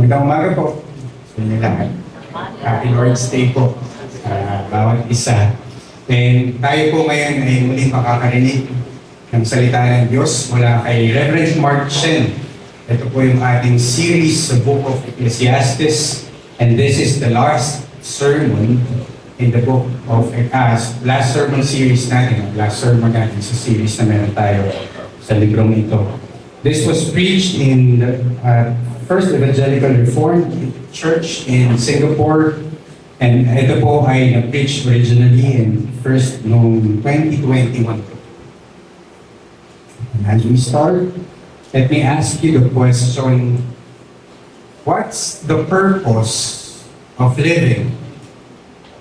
Magandang umaga po sa inyo lahat. Happy Lord's Day po bawat isa. And tayo po ngayon ay muling makakarinig ng salita ng Diyos mula kay Reverend Mark Shen. Ito po yung ating series sa Book of Ecclesiastes, and this is the last sermon in the book of last sermon series natin, last sermon natin sa series na meron tayo sa librong ito. This was preached in the First Evangelical Reformed Church in Singapore, and ito po ay na-preached originally in first noong 2021. And as we start, let me ask you the question, what's the purpose of living?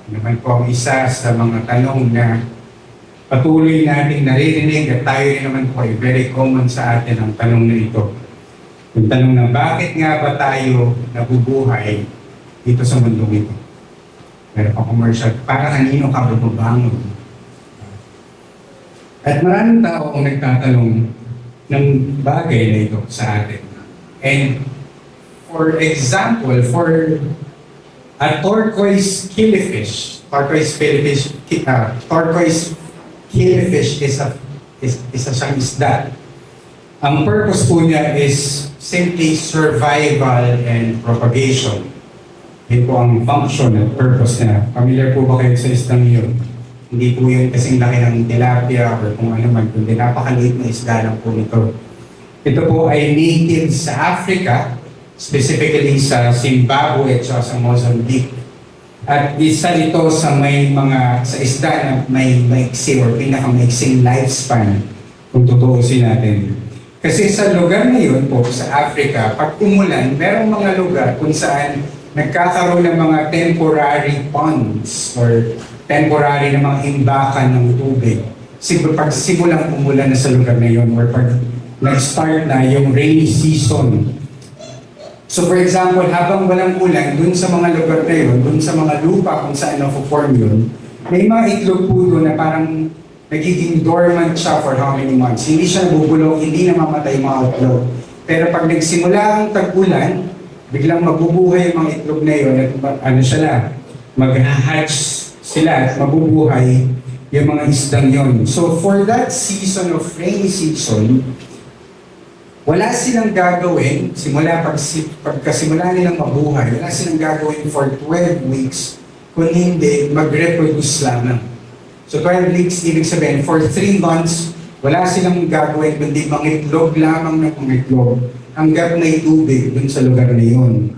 Naman po ang isa sa mga tanong na patuloy nating naririnig at tayo rin naman po ay very common sa atin ang tanong na ito. Yung tanong na bakit nga ba tayo nabubuhay dito sa mundong ito? Pero pa commercial, para kanino ka bumabangon? At maraming tao ang nagtatanong ng bagay na ito sa atin. And for example, for a tortoise killifish is a siyang isda. Ang purpose po niya is simply survival and propagation. Yun po ang function at purpose niya. Familiar po ba kayo sa isdang yun? Hindi po yun kasing laki ng tilapia or kung ano man, kundi napakaliit na isda lang po nito. Ito po ay native sa Africa, specifically sa Zimbabwe at sa Mozambique. At isa ito sa sa isda na may maiksi or pinakamaiksing lifespan kung tutuusin natin. Kasi sa lugar na yun po, sa Africa, pag umulan, merong mga lugar kung saan nagkakaroon ng mga temporary ponds or temporary na mga imbakan ng tubig. Pag simulang umulan na sa lugar na yun or pag nag-start na yung rainy season. So for example, habang walang ulan, dun sa mga lugar na yun, dun sa mga lupa kung saan na-form yun, may mga itlog po doon na parang nagiging dormant siya for how many months. Hindi siya nabubulok, hindi namamatay mga itlog. Pero pag nagsimula ang tag-ulan, biglang mabubuhay yung mga itlog na yun at mag-hatch sila at mabubuhay yung mga isdang yun. So for that season of rainy season, wala silang gagawin, pagkasimula nilang mabuhay, wala silang gagawin for 12 weeks, kung hindi mag-reproduce lamang. So 12 weeks, ibig sabihin, for 3 months, wala silang gagawin, kundi mangitlog lamang ng mangitlog, hanggang may tubig dun sa lugar na yun.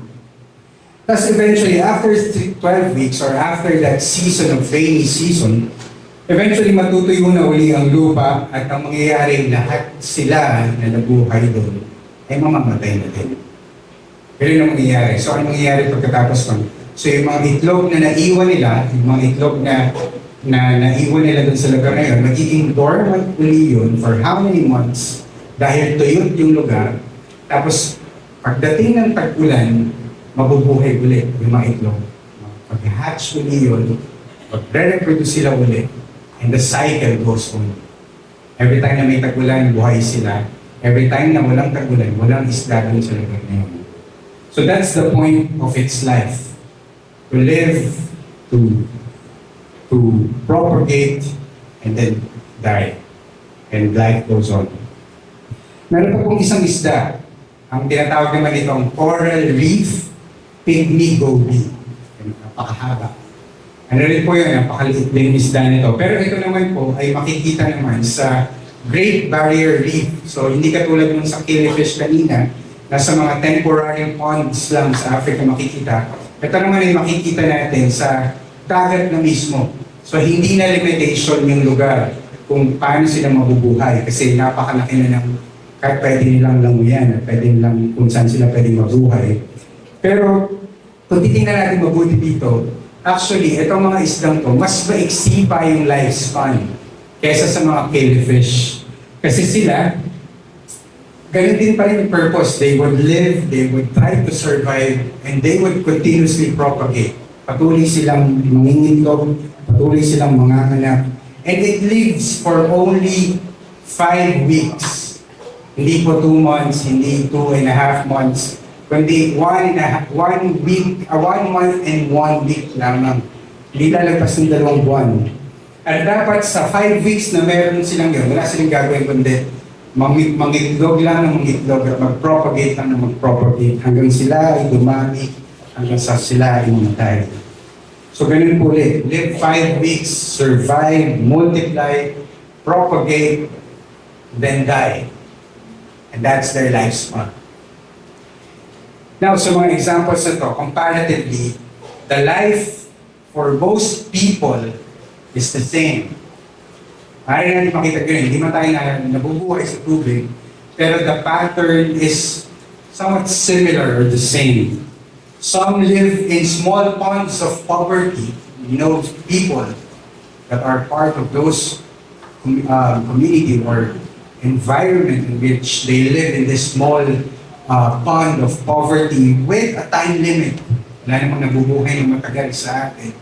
Tapos eventually, after 12 weeks, or after that season of rainy season, eventually matutuyo na uli ang lupa at ang mangyayari lahat sila na nabuhay doon ay mamamatay na din. Pero yun ang mangyayari. So ano mangyayari pagkatapos nun? So yung mga itlog na naiwan nila, yung mga itlog na naiwan nila doon sa lugar na yun, magiging dormant uli yun for how many months dahil tuyot yung lugar. Tapos pagdating ng tag-ulan, mabubuhay ulit yung mga itlog. Pag-hatch uli yun, mag-reproduce sila ulit. And the cycle goes on. Every time na may tag-ulan, buhay sila. Every time na walang tag-ulan, walang isda dun sa lugar na yun. So that's the point of its life. To live, to propagate, and then die. And life goes on. Meron pa pong isang isda. Ang tinatawag naman ito ang coral reef pygmy goby. Napakahaba. Ano rin po yun, napakaliit din isda nito. Pero ito naman po ay makikita naman sa Great Barrier Reef. So hindi katulad nung sa killifish kanina, na sa mga temporary ponds lang sa Africa makikita. Ito naman ay makikita natin sa dagat na mismo. So hindi na limitation yung lugar kung paano sila mabubuhay. Kasi napakalaki na ng kahit pwede nilang languyan at pwede nilang kung saan sila pwedeng mabuhay. Pero kung titingnan natin mabuti dito, actually, itong mga isdang to, mas maiksi pa yung lifespan kesa sa mga killifish. Kasi sila, ganun din pa rin yung purpose. They would live, they would try to survive, and they would continuously propagate. Patuloy silang mangingitlog, patuloy silang manganganak. And it lives for only 5 weeks. Hindi po 2 months, hindi 2.5 months. kundi 1 month and 1 week lamang. Hindi lalagpas ng 2 buwan. At dapat sa 5 weeks na meron silang yun, wala silang gagawin kundi mangitlog lang ng mangitlog at mag-propagate lang ng mag-propagate hanggang sila ay dumami, hanggang sa sila ay mamatay. So ganun po ulit. Live 5 weeks, survive, multiply, propagate, then die. And that's their lifespan. Now, sa mga examples na to, comparatively, the life for most people is the same. Ay natin makita ganyan, hindi man tayo nabubuhay sa tubig, pero the pattern is somewhat similar or the same. Some live in small ponds of poverty. You know, people that are part of those community or environment in which they live in this small pond of poverty with a time limit. Wala namang nabubuhay ng matagal sa atin.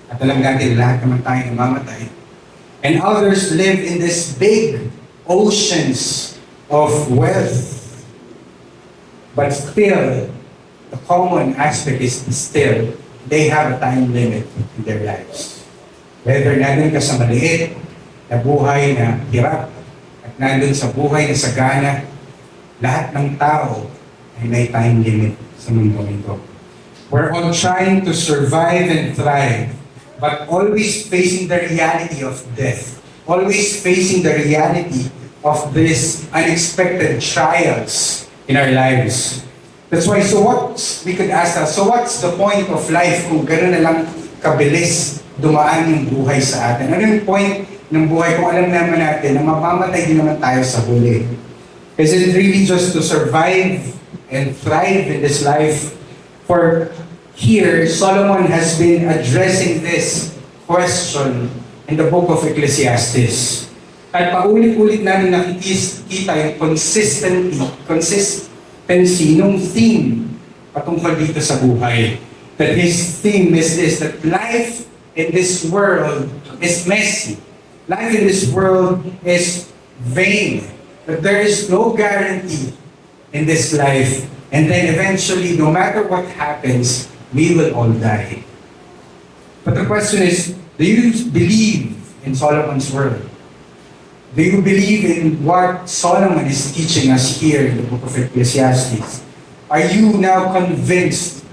At alam natin, lahat naman tayo namamatay. And others live in this big oceans of wealth. But still, the common aspect is still, they have a time limit in their lives. Whether nandun ka sa maliit na buhay na hirap, at nandun sa buhay na sagana, lahat ng tao ay may time limit sa mundo ito. We're all trying to survive and thrive, but always facing the reality of death. Always facing the reality of these unexpected trials in our lives. That's why, we could ask us, so what's the point of life kung gano'n na lang kabilis dumaan yung buhay sa atin? Ano yung point ng buhay kung alam naman natin na mamamatay din naman tayo sa huli? Is it really just to survive and thrive in this life? For here, Solomon has been addressing this question in the book of Ecclesiastes. At paulit-ulit namin nakikita yung consistency nung theme patungkol dito sa buhay. That his theme is this, that life in this world is messy. Life in this world is vain. That there is no guarantee in this life. And then eventually, no matter what happens, we will all die. But the question is, do you believe in Solomon's word? Do you believe in what Solomon is teaching us here in the book of Ecclesiastes? Are you now convinced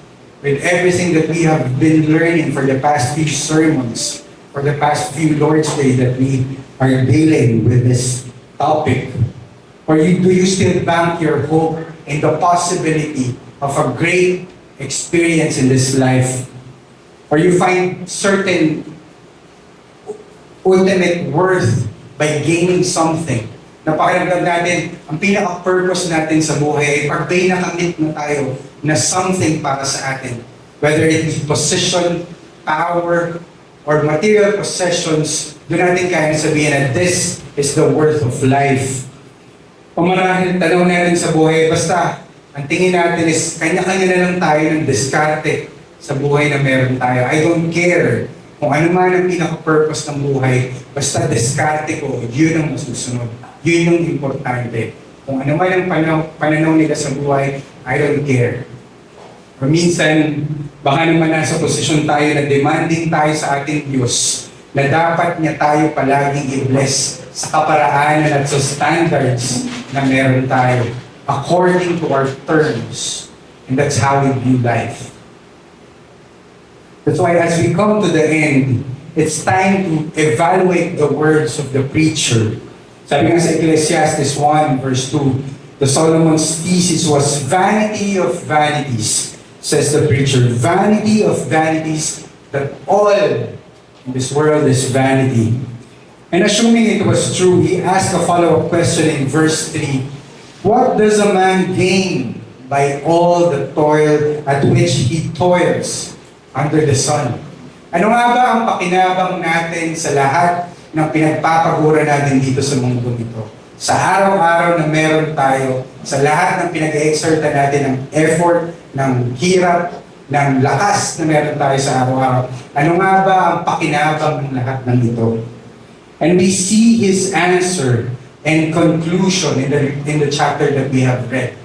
with everything that we have been learning for the past few sermons, for the past few Lord's Day that we are dealing with this topic? Or do you still bank your hope in the possibility of a great experience in this life? Or you find certain ultimate worth by gaining something? Napakiramdam natin, ang pinaka-purpose natin sa buhay ay pag may nakamit na tayo na something para sa atin. Whether it be position, power, or material possessions, doon natin kaya sabihin na this is the worth of life. O marahil tanong natin sa buhay, basta ang tingin natin is kanya-kanya na lang tayo ng diskarte sa buhay na meron tayo. I don't care kung ano man ang pinaka-purpose ng buhay, basta diskarte ko, yun ang masusunod. Yun yung importante. Kung ano man ang pananaw nila sa buhay, I don't care. Or minsan, baka naman nasa posisyon tayo na demanding tayo sa ating Diyos na dapat niya tayo palaging i-bless sa kaparaanan at sa standards na meron tayo according to our terms. And that's how we view life. That's why as we come to the end, it's time to evaluate the words of the preacher. Sabi nga sa Ecclesiastes 1 verse 2, the Solomon's thesis was vanity of vanities, says the preacher. Vanity of vanities, that all in this world is vanity. And assuming it was true, he asked a follow-up question in verse 3. What does a man gain by all the toil at which he toils under the sun? Ano nga ba ang pakinabang natin sa lahat ng pinagpapagura natin dito sa mundo ito? Sa araw-araw na meron tayo, sa lahat ng pinag-exerta natin ng effort, ng hirap, ng lakas na meron tayo sa araw-araw. Ano nga ba ang pakinabang ng lahat ng ito? And we see his answer and conclusion in the chapter that we have read,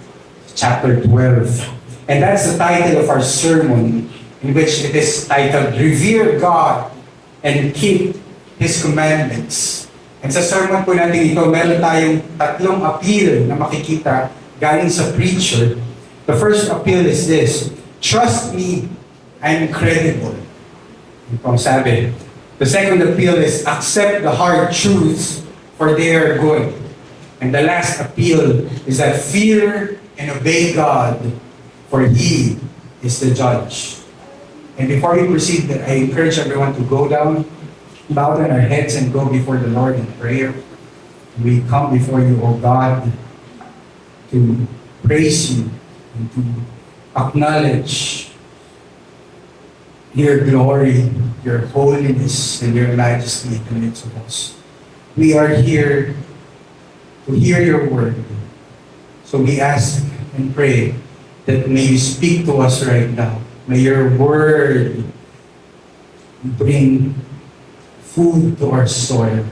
chapter 12. And that's the title of our sermon, in which it is titled, Revere God and Keep His Commandments. And sa sermon po natin ito, meron tayong tatlong appeal na makikita galing sa preacher. The first appeal is this: trust me, I'm credible. Ito ang sabi. The second appeal is accept the hard truths, for they are good. And the last appeal is that fear and obey God, for He is the judge. And before we proceed, I encourage everyone to go down, bow down our heads, and go before the Lord in prayer. We come before you, O God, to praise you and to acknowledge your glory, your holiness, and your majesty in the midst of us. We are here to hear your word. So we ask and pray that may you speak to us right now. May your word bring food to our soul.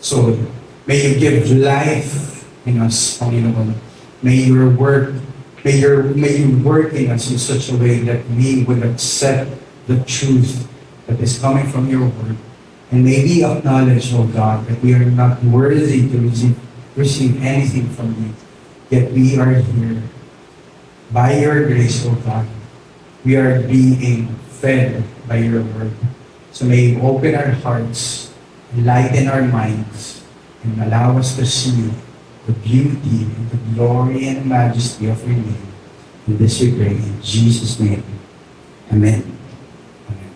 So may you give life in us, Panginoon. May you work in us in such a way that we will accept the truth that is coming from your word. And may we acknowledge, O God, that we are not worthy to receive anything from you. Yet we are here. By your grace, O God, we are being fed by your word. So may you open our hearts, enlighten our minds, and allow us to see the beauty and the glory and majesty of your name. And this we pray in Jesus' name. Amen. Amen.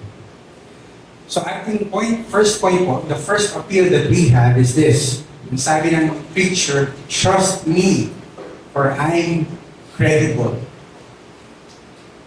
So ating first point po, the first appeal that we have is this. Ang sabi ng preacher, trust me, for I'm credible.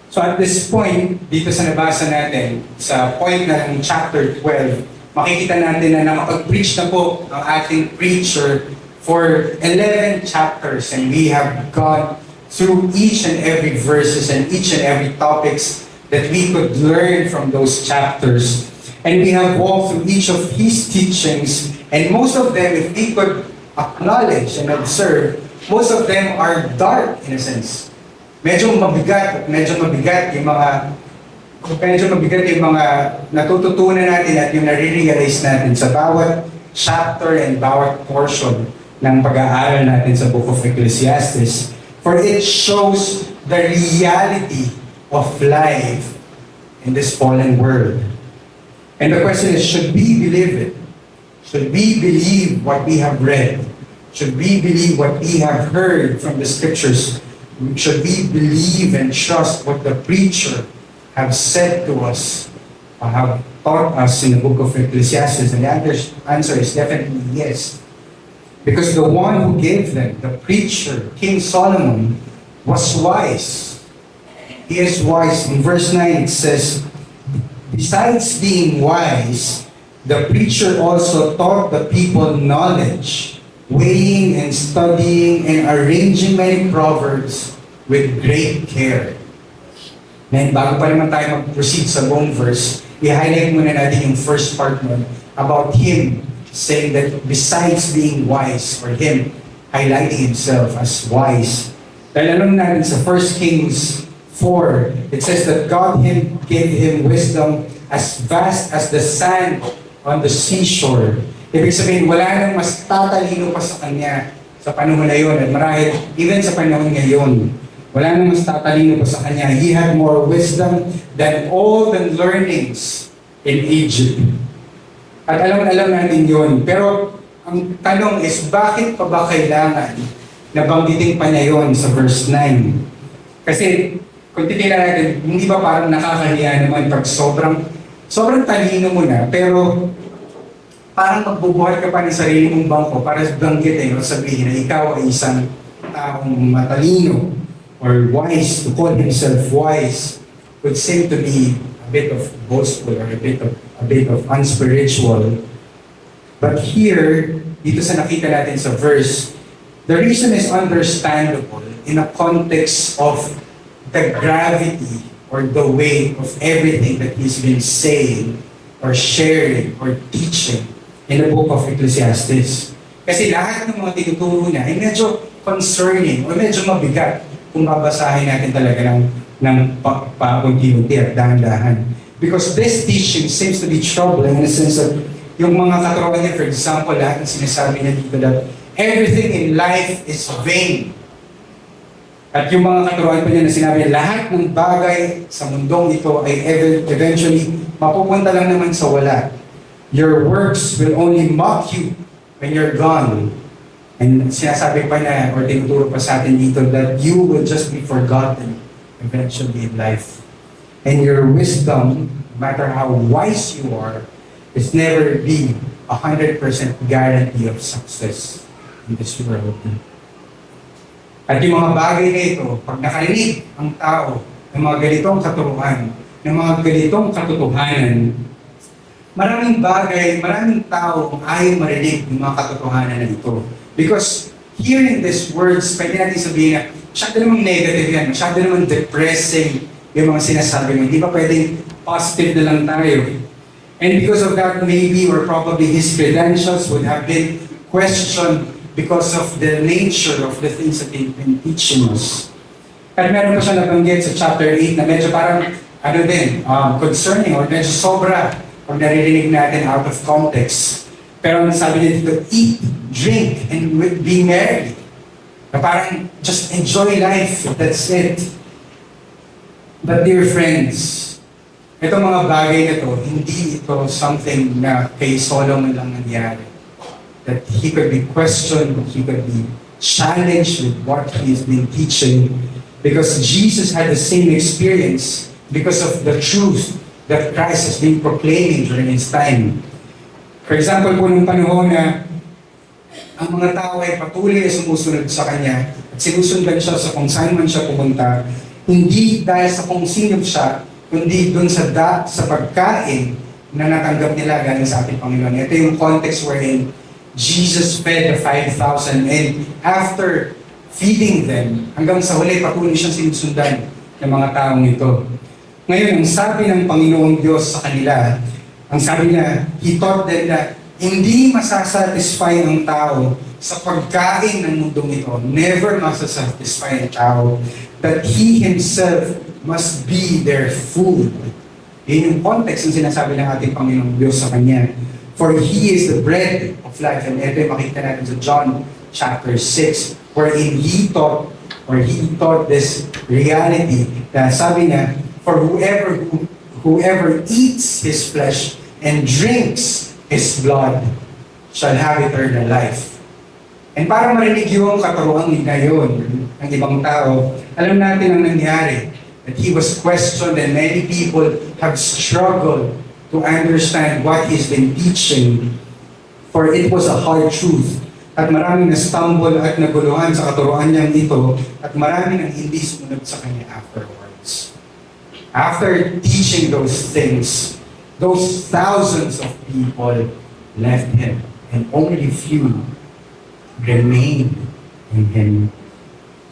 So at this point, dito sa nabasa natin, sa point na ng chapter 12, makikita natin na nakapag-preach na po ang ating preacher for 11 chapters, and we have gone through each and every verses and each and every topics that we could learn from those chapters. And we have walked through each of his teachings, and most of them, if we could acknowledge and observe, most of them are dark in a sense. Medyo mabigat yung mga natututunan natin at yung nare-realize natin sa bawat chapter and bawat portion ng pag-aaral natin sa Book of Ecclesiastes. For it shows the reality of life in this fallen world. And the question is, should we believe it? Should we believe what we have read? Should we believe what we have heard from the scriptures? Should we believe and trust what the preacher have said to us, or have taught us in the book of Ecclesiastes? And the answer is definitely yes. Because the one who gave them, the preacher, King Solomon, was wise. He is wise. In verse 9 it says, besides being wise, the preacher also taught the people knowledge, weighing and studying and arranging many proverbs with great care. Then, bago pa naman tayo mag-proceed sa buong verse, i-highlight muna natin yung first part nun about him saying that besides being wise, or him highlighting himself as wise. Dahil alam natin sa 1 Kings 4, it says that God gave him wisdom as vast as the sand on the seashore. Ibig sabihin, wala nang mas tatalino pa sa kanya sa panahon na yun. At marahil, even sa panahon ngayon, wala nang mas tatalino pa sa kanya. He had more wisdom than all the learnings in Egypt. At alam natin yun. Pero ang tanong is, bakit pa ba kailangan na banggitin pa niya yun sa verse 9? Kasi, kung titignan natin, hindi ba parang nakakahiya naman pag sobrang talino mo na, pero parang magbubuhat ka pa ng sarili mong bangko para banggitin o sabihin na ikaw ay isang taong matalino or wise. To call himself wise would seem to be a bit of boastful or a bit of unspiritual. But here, dito sa nakita natin sa verse, the reason is understandable in a context of the gravity or the weight of everything that he's been saying or sharing or teaching in the book of Ecclesiastes. Kasi lahat ng mga tinuturo niya ay medyo concerning o medyo mabigat kung babasahin natin talaga ng ng paunti-unti at dahan-dahan. Because this teaching seems to be troubling in the sense that yung mga katuruan niya, for example, lahat ng sinasabi niya dito that everything in life is vain. At yung mga katuruan pa niya na sinabi, lahat ng bagay sa mundong ito ay eventually mapupunta lang naman sa wala. Your works will only mock you when you're gone. And sinasabi pa niya, or tinuturo pa sa atin dito, that you will just be forgotten eventually in life. And your wisdom, no matter how wise you are, is never be 100% guarantee of success in this world. At yung mga bagay na ito, pag nakarinig ang tao ng mga ganitong katuruan, ng mga ganitong katotohanan, maraming bagay, maraming tao ayaw marinig ng mga katotohanan na ito. Because hearing these words, pwede natin sabihin na, masyado namang negative yan, masyado namang depressing yung mga sinasabi mo. Hindi pa pwedeng positive na lang tayo. And because of that, maybe or probably his credentials would have been questioned because of the nature of the things that they've been teaching us. At meron pa siya nabanggit sa chapter 8 na medyo parang, concerning or medyo sobra pag naririnig natin out of context. Pero ang sabi niya dito, eat, drink, and be merry. Na parang, just enjoy life, that's it. But dear friends, itong mga bagay na to, hindi ito something na kay Solomon lang nangyari. That he could be questioned, he could be challenged with what he's been teaching, because Jesus had the same experience because of the truth that Christ has been proclaiming during his time. For example po, nung panahon na ang mga tao ay patuloy na sumusunod sa kanya at sinusundan siya sa kung saan man siya pumunta, hindi dahil sa kung sino siya, kundi dun sa pagkain na natanggap nila galing sa ating Panginoon. Ito yung context wherein Jesus fed the 5,000 and after feeding them, hanggang sa huli patuloy siyang sinusundan ng mga taong ito. Ngayon, ang sabi ng Panginoong Diyos sa kanila, ang sabi niya, He taught them that hindi masasatisfy ang tao sa pagkain ng mundong ito. Never masasatisfy ang tao that He Himself must be their food. Yun yung context ng sinasabi ng ating Panginoong Diyos sa Kanya. For He is the bread of life. And ito yung makikita natin sa John chapter 6, wherein He taught this reality na sabi niya, for whoever eats His flesh and drinks His blood shall have eternal life. And para marinig yung katuruan na yun ng ibang tao, alam natin ang nangyari. That he was questioned and many people have struggled to understand what he's been teaching, for it was a hard truth. At maraming na-stumble at naguluhan sa katuruan niyang ito at maraming ang hindi sumunod sa kanya afterwards. After teaching those things, those thousands of people left him and only few remained in him.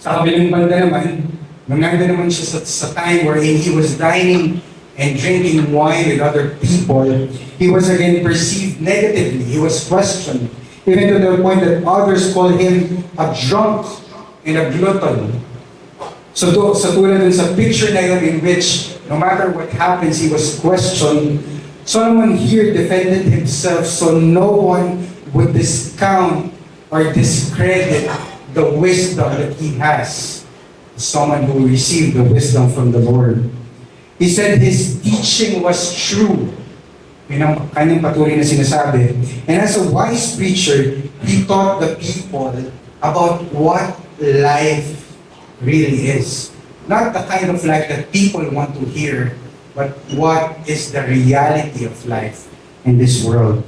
Sa kabilang banda naman, nung nandun naman siya sa time wherein he was dining and drinking wine with other people, he was again perceived negatively. He was questioned, even to the point that others called him a drunk and a glutton. So tulad dun sa picture na yun in which no matter what happens, he was questioned, Solomon here defended himself so no one would discount or discredit the wisdom that he has. Someone who received the wisdom from the Lord. He said his teaching was true. Yun ang kanyang patuloy na sinasabi. And as a wise preacher, he taught the people about what life really is. Not the kind of life that people want to hear, but what is the reality of life in this world.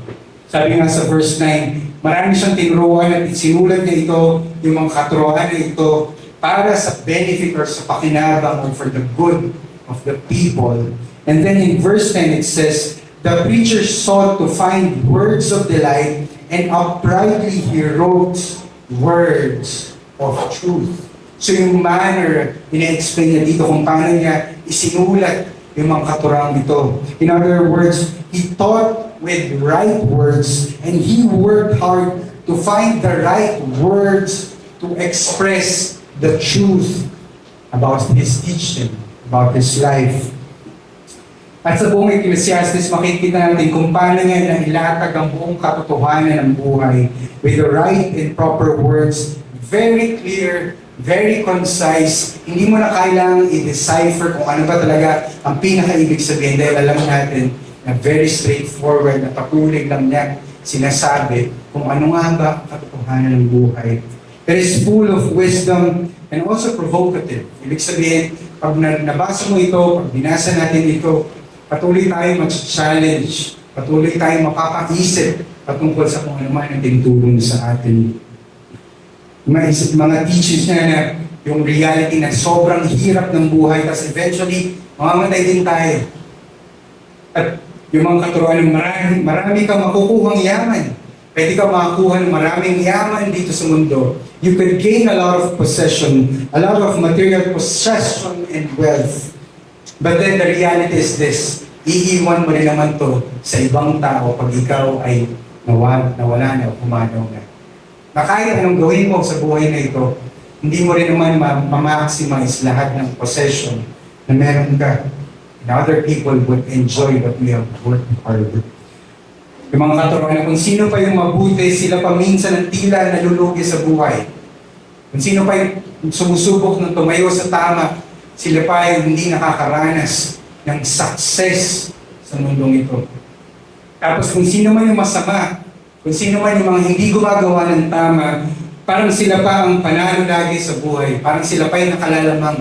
Sabi nga sa verse 9, marami siyang tinuruan at sinulat niya ito, yung mga katuruan na ito, para sa benefit or sa pakinabang or for the good of the people. And then in verse 10 it says, the preacher sought to find words of delight and uprightly he wrote words of truth. So yung manner, ina-explain niya dito kung paano niya isinulat yung mga katurang ito. In other words, he taught with right words and he worked hard to find the right words to express the truth about his teaching, about his life. At sa buong Ecclesiastes, makikita natin kung paano niya nailatag ang buong katotohanan ng buhay with the right and proper words, very clear, very concise. Hindi mo na kailangang i-decipher kung ano ba talaga ang pinaka-ibig sabihin dahil alam natin na very straightforward, na patuloy lang niya sinasabi kung ano nga ba ang katotohanan ng buhay. It is full of wisdom and also provocative. Ibig sabihin, pag nabasa mo ito, pag binasa natin ito, patuloy tayo mag-challenge, patuloy tayo mapapaisip patungkol sa kung ano man ang tinutulong sa atin. Mga teachings niya na yung reality na sobrang hirap ng buhay, tapos eventually, mamamatay din tayo. At yung mga katuruan ng marami kang makukuhang yaman. Pwede ka makakuha ng maraming yaman dito sa mundo. You could gain a lot of possession, a lot of material possession and wealth. But then the reality is this, iiwan mo rin naman to sa ibang tao pag ikaw ay nawala na o pumanaw na. Na kahit anong gawin mo sa buhay na ito, hindi mo rin naman ma-maximize lahat ng possession na meron ka. And other people would enjoy what we have worked hard. Yung mga katuruan na kung sino pa yung mabuti, sila pa minsan ang tila nalulugi sa buhay. Kung sino pa yung sumusubok ng tumayo sa tama, sila pa yung hindi nakakaranas ng success sa mundong ito. Tapos kung sino man yung masama, kung sino man yung mga hindi gumagawa ng tama, parang sila pa ang panalo lagi sa buhay. Parang sila pa yung nakalalamang.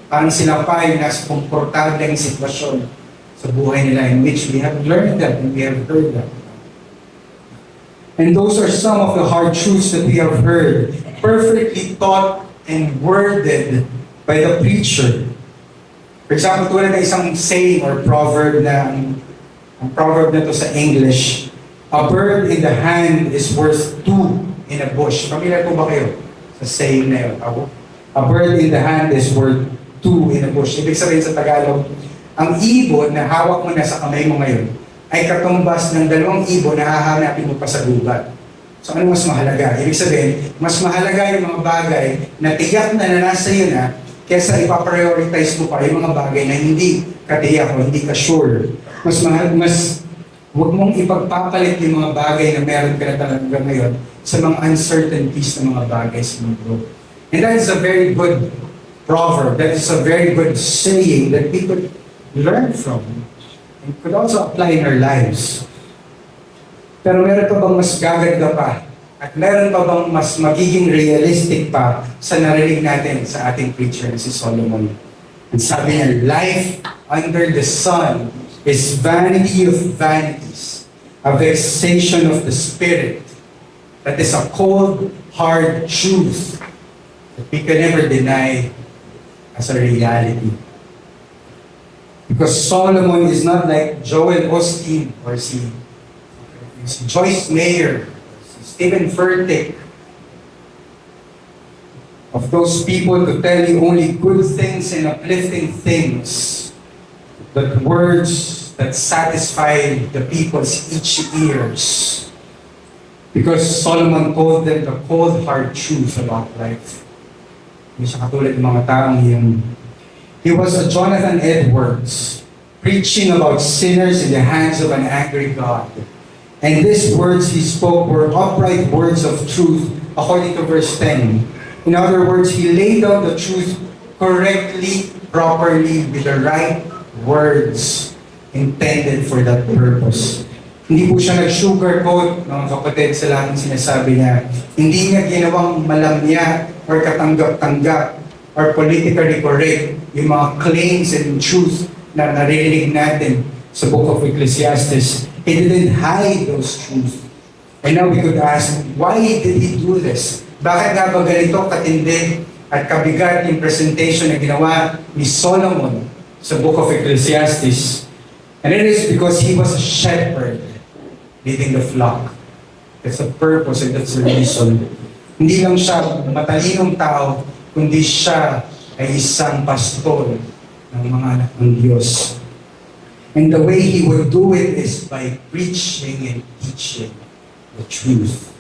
Parang sila pa yung nasa komportableng sitwasyon sa buhay nila in which we have learned that and we have heard that. And those are some of the hard truths that we have heard, perfectly taught and worded by the preacher. For example, tulad ng isang saying or proverb na, ang proverb na to sa English, a bird in the hand is worth two in a bush. Familiar po ba kayo sa saying na yun? A bird in the hand is worth two in a bush. Ibig sabihin sa Tagalog, ang ibon na hawak mo na sa kamay mo ngayon ay katumbas ng dalawang ibon na hahanapin mo pa sa gubat. So ano mas mahalaga? Ibig sabihin, mas mahalaga yung mga bagay na tiyak na nasa iyo na kesa ipaprioritize mo pa yung mga bagay na hindi katiyak o hindi ka sure. Mas huwag mong ipagpapalit yung mga bagay na meron ka na talaga ngayon sa mga uncertainties ng mga bagay sa mundo. And that is a very good proverb. That is a very good saying that we could learn from. And could also apply in our lives. Pero meron pa bang mas gaganda pa? At meron pa bang mas magiging realistic pa sa narinig natin sa ating preacher na si Solomon? And sabi niya, life under the sun is vanity of vanities, a vexation of the spirit. That is a cold, hard truth that we can never deny as a reality. Because Solomon is not like Joel Osteen or si Joyce Meyer, si Stephen Furtick, of those people to tell you only good things and uplifting things, but words that satisfy the people's itchy ears. Because Solomon told them the cold, hard truth about life. Hindi siya katulad ng mga taong yung he was a Jonathan Edwards, preaching about sinners in the hands of an angry God. And these words he spoke were upright words of truth, according to verse 10. In other words, he laid out the truth correctly, properly, with the right words intended for that purpose. Hindi po siya nag-sugarcoat, mga kapatid, sa lahat ng sinasabi niya. Hindi niya ginawang malamya or katanggap-tanggap or politically correct yung mga claims and truth na naririnig natin sa Book of Ecclesiastes. He didn't hide those truths. And now we could ask, why did he do this? Bakit nga ba ganito katindi at kabigat yung presentation na ginawa ni Solomon sa Book of Ecclesiastes? And it is because he was a shepherd leading the flock. That's the purpose and that's the reason. Hindi lang siya matalinong tao, kundi siya ay isang pastor ng mga anak ng Diyos. And the way he would do it is by preaching and teaching the truth.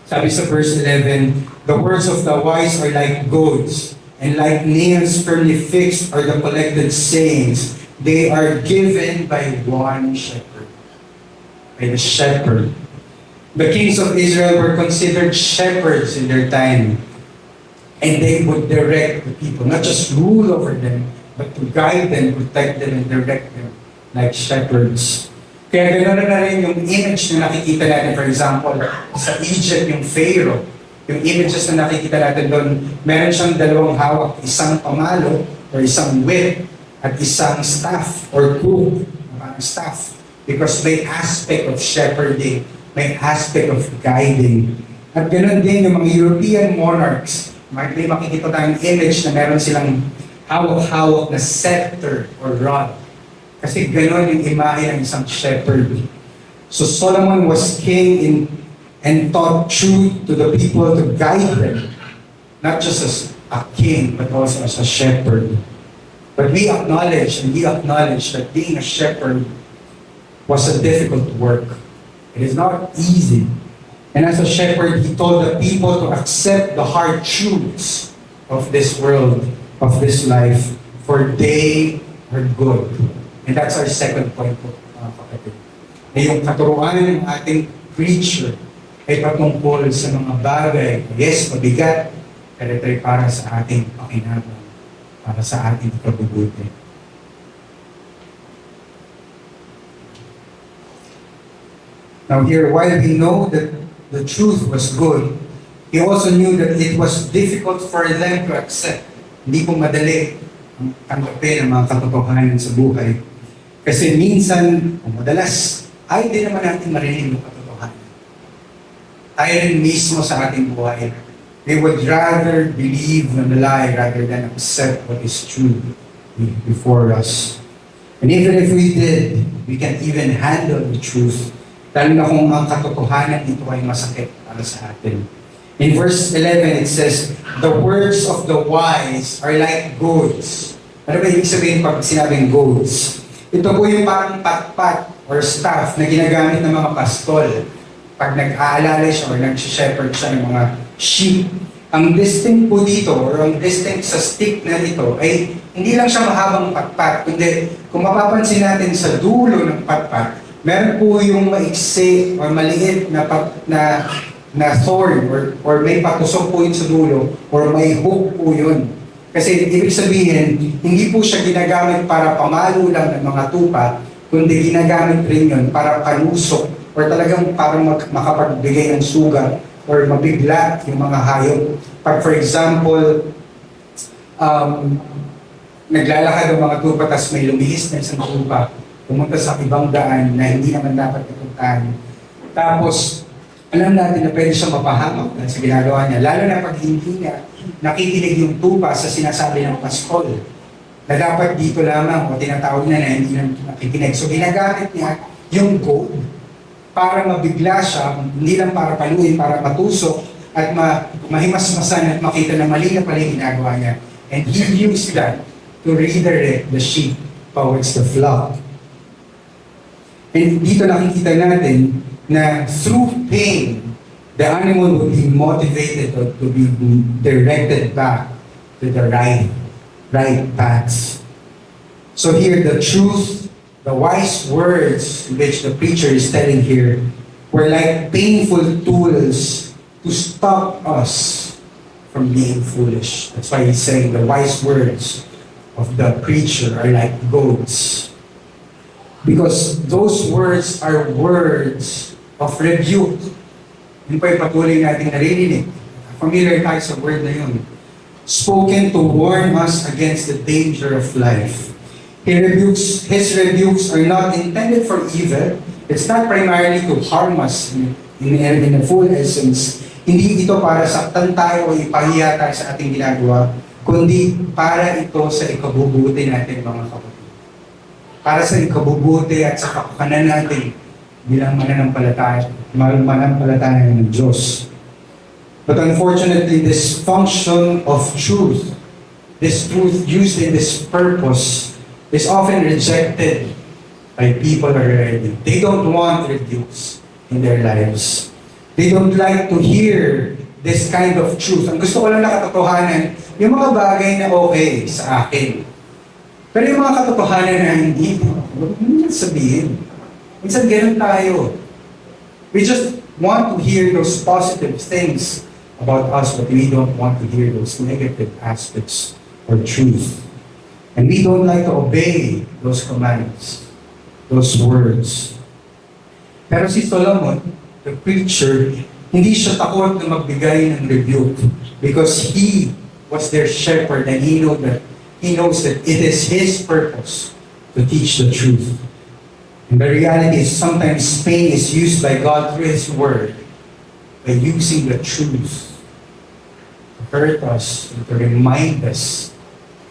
Sabi sa verse 11, the words of the wise are like goads, and like nails firmly fixed are the collected sayings. They are given by one shepherd, by the shepherd. The kings of Israel were considered shepherds in their time, and they would direct the people, not just rule over them, but to guide them, protect them, and direct them like shepherds. Kaya gano'n na rin yung image na nakikita natin, for example, sa Egypt, yung Pharaoh. Yung images na nakikita natin doon, meron siyang dalawang hawak, isang pamalo or isang whip at isang staff or crook, parang staff. Because may aspect of shepherding, may aspect of guiding. At ganoon din yung mga European monarchs. May makikita tayong image na meron silang hawak-hawak na scepter or rod. Kasi ganoon yung imahe ng isang shepherd. So Solomon was king and taught truth to the people to guide them, not just as a king, but also as a shepherd. But we acknowledge that being a shepherd was a difficult work. It is not easy. And as a shepherd, he told the people to accept the hard truths of this world, of this life, for they are good. And that's our second point po, mga kapatid. Na yung katuruan ng ating preacher ay patungkol sa mga bagay, yes, mabigat, pero ito'y para sa ating pakinabang, para sa ating ikabubuti. Now here, while we know that the truth was good, he also knew that it was difficult for them to accept. Hindi po madali ang tanggapin ang mga katotohanan sa buhay. Kasi minsan, o madalas, ay din naman natin marinig yung katotohanan. Tayo rin mismo sa ating buhay. We would rather believe in the lie rather than accept what is true before us. And even if we did, we can't even handle the truth. Lalo na kung ang katotohanan dito ay masakit para sa atin. In verse 11, it says, the words of the wise are like goads. Ano ba ibig sabihin pag sinabing goads? Ito po yung parang patpat or staff na ginagamit ng mga pastol pag nag-aalala siya or nag-shepherd siya ng mga sheep. Ang distinct po dito or ang distinct sa stick na ito ay hindi lang siya mahabang patpat, kundi kung mapapansin natin sa dulo ng patpat, meron po yung maiksi or maliit na thorn or may patusok po yun sa dulo or may hook po yun. Kasi ibig sabihin, hindi po siya ginagamit para pamalo lang ng mga tupa, kundi ginagamit rin yun para panusok or talagang para makapagbigay ng sugat or mabigla yung mga hayop. Pag for example, naglalakad ang mga tupa tapos may lumihis na isang tupa, pumunta sa ibang daan na hindi naman dapat ipuntahan. Tapos, alam natin na pwede siya mapahamak sa ginagawa niya. Lalo na pag hindi niya nakikinig yung tupa sa sinasabi ng pastol. Na dapat dito lamang o tinatawag na hindi na nakikinig. So ginagamit niya yung goad para mabigla siya, hindi lang para paluin, para matusok at mahimasmasan at makita na mali na pala yung ginagawa niya. And he used that to redirect the sheep towards the flock. And dito nakikita natin na through pain, the animal will be motivated to be directed back to the right paths. So here, the truth, the wise words which the preacher is telling here were like painful tools to stop us from being foolish. That's why he's saying the wise words of the preacher are like goads. Because those words are words of rebuke. Yun pa yung patuloy natin naririnig. Familiar tayo sa word na yun. Spoken to warn us against the danger of life. His rebukes are not intended for evil. It's not primarily to harm us in the full essence. Hindi ito para saktan tayo o ipahiya tayo sa ating ginagawa, kundi para ito sa ikabubuti natin, mga kapatid. Para sa ikabubuti at sa kapakanan natin bilang mananampalataya ng Diyos. But unfortunately, this function of truth, this truth used in this purpose, is often rejected by people already. They don't want rebukes in their lives. They don't like to hear this kind of truth. Ang gusto ko lang na katotohanan, yung mga bagay na okay sa akin. Pero yung mga katotohanan na hindi, huwag mo sabihin. Minsan ganun tayo. We just want to hear those positive things about us, but we don't want to hear those negative aspects or truth. And we don't like to obey those commands, those words. Pero si Solomon, the preacher, hindi siya takot na magbigay ng rebuke because he was their shepherd and he knows that it is his purpose to teach the truth. And the reality is sometimes pain is used by God through His Word by using the truth to hurt us and to remind us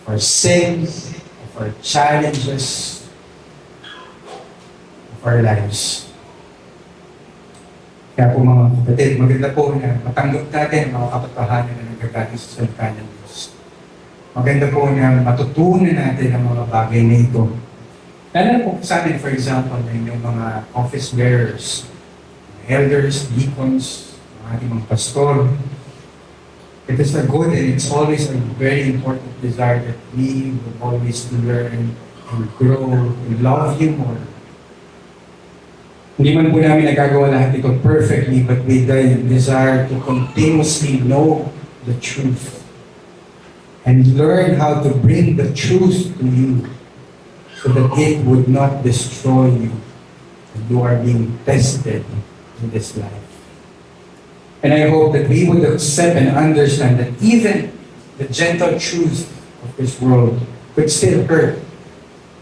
of our sins, of our challenges, of our lives. Kaya po mga kapatid, maganda po na matanggap natin ang mga katotohanan na nagagaling sa salita ng Diyos. Maganda po na matutunan natin ang mga bagay na ito. Lalo na po sa amin, for example, yung mga office bearers, elders, deacons, mga ating mga pastor. It is a good and it's always a very important desire that we will always learn and grow and love Him more. Hindi man po namin nagagawa lahat ito perfectly, but we desire to continuously know the truth and learn how to bring the truth to you so that it would not destroy you and you are being tested in this life. And I hope that we would accept and understand that even the gentle truth of this world could still hurt.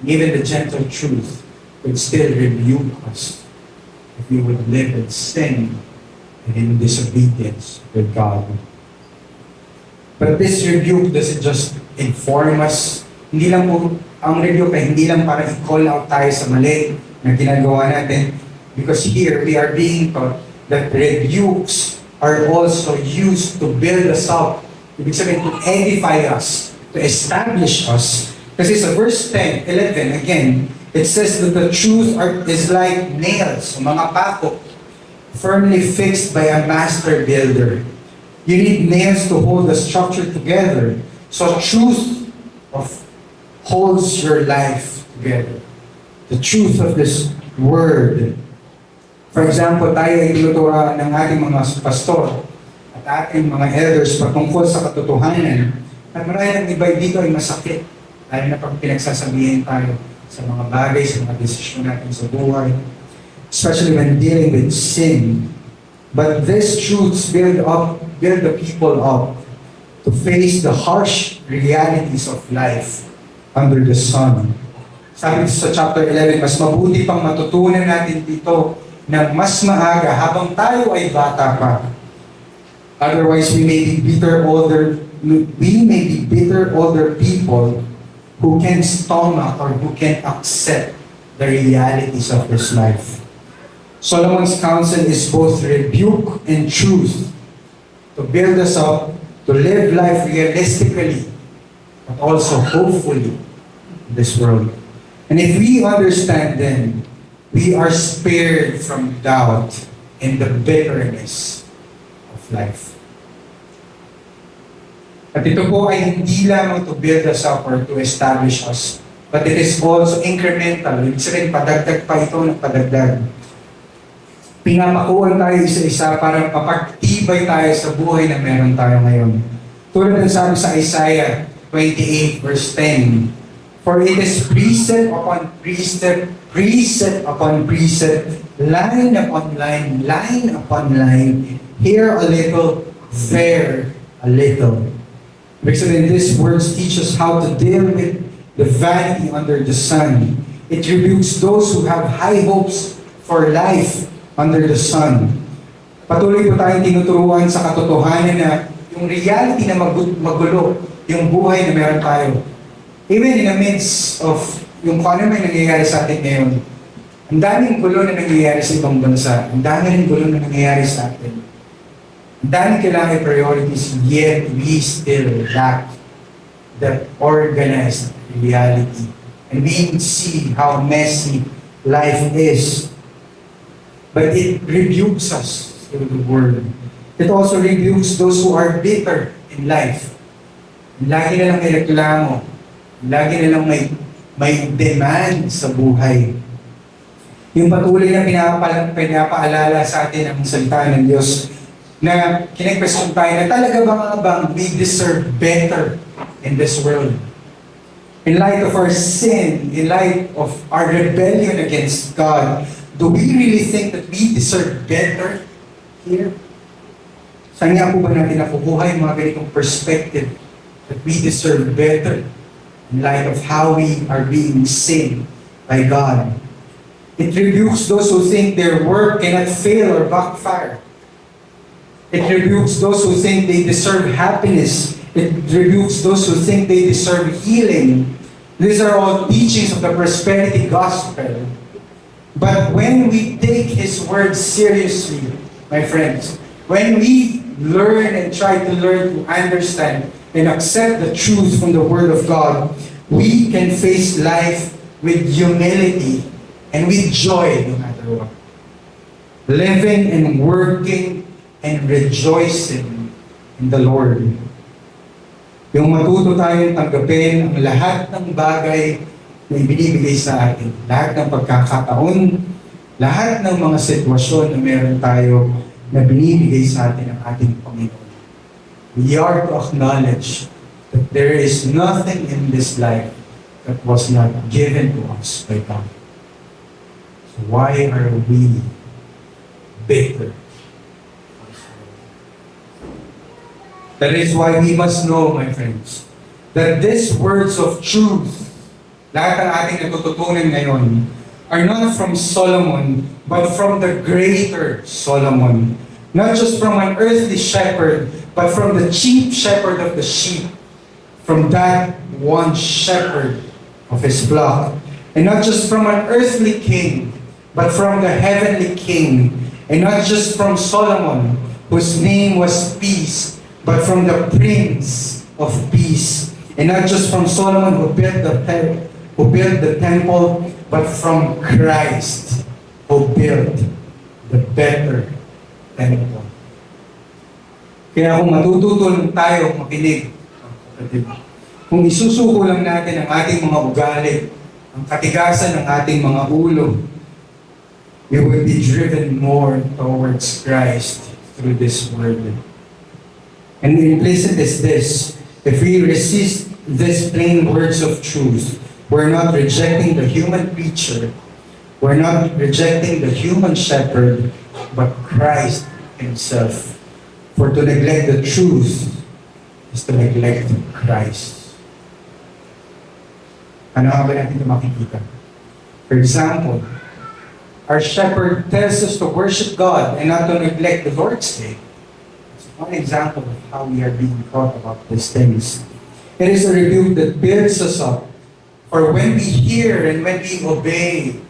Even the gentle truth could still rebuke us if we would live in sin and in disobedience with God. But this rebuke doesn't just inform us. Hindi lang po, ang rebuke ay hindi lang para i-call out tayo sa mali na ginagawa natin. Because here, we are being taught that rebukes are also used to build us up. Ibig sabihin, to edify us, to establish us. Kasi sa verse 10, 11, again, it says that the truth is like nails, mga pako, firmly fixed by a master builder. You need nails to hold the structure together. So truth holds your life together. The truth of this word. For example, tayo ay tinuturuan ng ating mga pastor at ating mga elders patungkol sa katotohanan. At marami ng iba dito ay masakit. Lalo na pag pinagsasabihin tayo sa mga bagay, sa mga desisyon natin sa buhay. Especially when dealing with sin. But these truths build the people up to face the harsh realities of life under the sun. Sabi sa chapter 11, mas mabuti pang matutunan natin dito na mas maaga habang tayo ay bata pa. Otherwise, we may be bitter older people who can stomach or who can accept the realities of this life. Solomon's counsel is both rebuke and truth to build us up, to live life realistically, but also hopefully in this world. And if we understand then, we are spared from doubt and the bitterness of life. At ito po ay hindi lamang to build us up or to establish us, but it is also incremental. Ibig sabihin, padagdag pa ito ng padagdag. Pinapakuan tayo isa-isa para mapagtibay tayo sa buhay na meron tayo ngayon. Tulad ng sabi sa Isaiah 28 verse 10, for it is precept upon precept, precept upon precept, line upon line, line upon line, here a little, there a little. Because in these words teach us how to deal with the vanity under the sun. It rebukes those who have high hopes for life under the sun. Patuloy po tayong tinuturuan sa katotohanan na yung reality na magulo, yung buhay na meron tayo. Even in the midst of yung kung ano may nangyayari sa atin ngayon, ang daming gulo na nangyayari sa ibang bansa, ang daming gulo na nangyayari sa atin. Ang daming kailangan priorities, yet we still lack that organized reality. And we see how messy life is. But it rebukes us through the word. It also rebukes those who are bitter in life. Lagi na lang may reklamo. Lagi na lang may demand sa buhay. Yung patuloy na pinapaalala sa atin ang salita ng Diyos na kine-question tayo na talaga bang we deserve better in this world? In light of our sin, in light of our rebellion against God, do we really think that we deserve better here? Saan nga po ba natin nakukuha yung mga ganitong perspective that we deserve better in light of how we are being seen by God? It rebukes those who think their work cannot fail or backfire. It rebukes those who think they deserve happiness. It rebukes those who think they deserve healing. These are all teachings of the prosperity gospel. But when we take His word seriously, my friends, when we learn and try to learn to understand and accept the truth from the Word of God, we can face life with humility and with joy no matter what. Living and working and rejoicing in the Lord. Yung matuto tayong tanggapin ang lahat ng bagay na ibinibigay sa atin. Lahat ng pagkakataon, lahat ng mga sitwasyon na meron tayo na binibigay sa atin ng ating Panginoon. We are to acknowledge that there is nothing in this life that was not given to us by God. So why are we bitter? That is why we must know, my friends, that these words of truth, lahat ng ating natututunan ngayon, are not from Solomon, but from the greater Solomon. Not just from an earthly shepherd, but from the chief shepherd of the sheep. From that one shepherd of his flock. And not just from an earthly king, but from the heavenly king. And not just from Solomon, whose name was Peace, but from the Prince of Peace. And not just from Solomon who built the temple, but from Christ who built the better temple. Kaya kung matutulong tayo makinig, kung isusuko lang natin ang ating mga ugali, ang katigasan ng ating mga ulo, we will be driven more towards Christ through this word. And implicit is this: if we resist these plain words of truth, we're not rejecting the human creature, we're not rejecting the human shepherd, but Christ Himself. For to neglect the truth is to neglect Christ. Ano nga ba natin ito makikita? For example, our shepherd tells us to worship God and not to neglect the Lord's Day. It's one example of how we are being taught about these things. It is a rebuke that builds us up. For when we hear and when we obey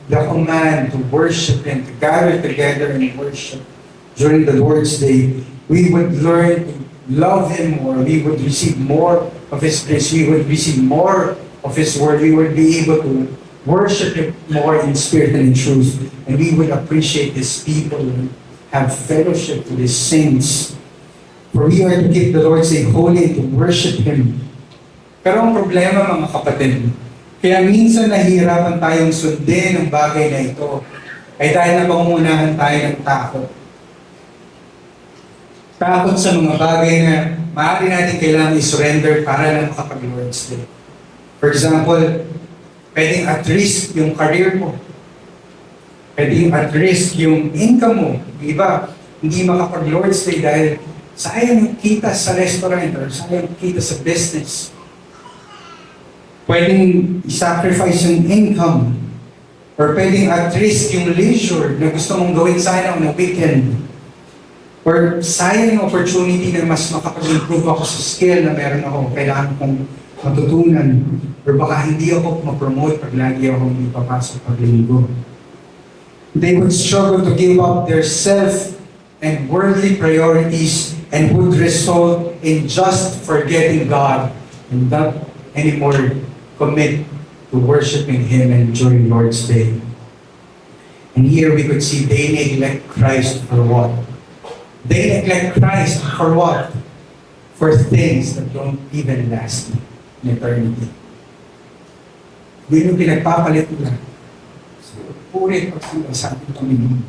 the command to worship Him, to gather together and worship during the Lord's Day, we would learn to love Him more. We would receive more of His grace. We would receive more of His word. We would be able to worship Him more in spirit and in truth. And we would appreciate His people and have fellowship with His saints. For we are to keep the Lord's Day holy and to worship Him. Pero ang problema, mga kapatid, kaya minsan nahihirapan tayong sundin ang bagay na ito ay dahil napangunahan tayo ng takot. Takot sa mga bagay na maaari natin kailangan i-surrender para lang makapag-Lord's Day. For example, pwedeng at risk yung career mo. Pwedeng at risk yung income mo. Yung iba, hindi makapag-Lord's Day dahil sayang yung kita sa restaurant or sayang yung kita sa business. Pwedeng i-sacrifice yung income. Or pwedeng at risk yung leisure na gusto mong gawin sana on a weekend. Or sayang yung opportunity na mas makapag-improve ako sa skill na meron ako, kailangan kong matutunan. Or baka hindi ako ma-promote pag lagi ako hindi papasok pag linggo. They would struggle to give up their self and worldly priorities and would result in just forgetting God and not anymore commit to worshiping Him and during Lord's Day. And here we could see they neglect Christ for what? They neglect Christ for what? For things that don't even last in eternity. Yun yung pinagpapalit nila. So, puri pagsilang sa ating Panginoon.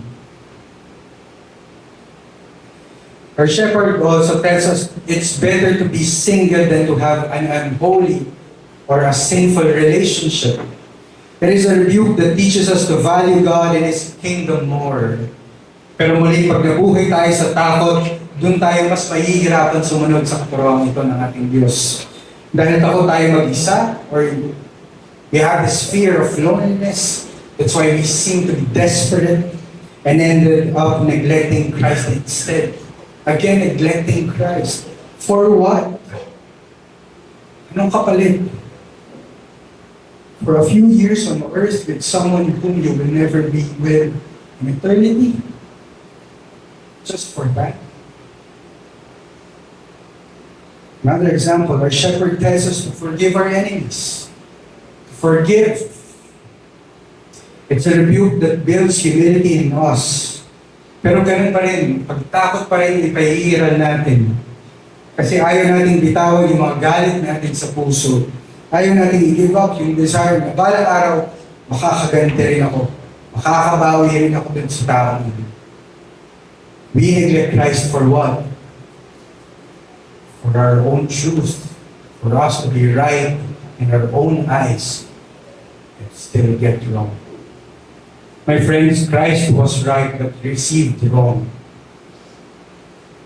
Our shepherd also tells us it's better to be single than to have an unholy or a sinful relationship. There is a rebuke that teaches us to value God and His kingdom more. Pero muli, pag nabuhay tayo sa takot, doon tayo mas mahihirapan sumunod sa katuroang ito ng ating Diyos. Dahil takot tayo mag-isa, or we have this fear of loneliness. That's why we seem to be desperate and ended up neglecting Christ instead. Again, neglecting Christ. For what? Anong kapalit? For a few years on earth with someone whom you will never be with in eternity? Just for that? Another example, our shepherd tells us to forgive our enemies. To forgive. It's a rebuke that builds humility in us. Pero ganun pa rin, pagtakot pa rin ipahihiran natin. Kasi ayaw natin bitawan yung mga galit natin sa puso. Ayaw natin i-give up yung desire na balang araw, makakaganti rin ako. Makakabawi rin ako dun sa taong yun. We neglect Christ for what? For our own truth. For us to be right in our own eyes and still get wrong. My friends, Christ was right but received wrong.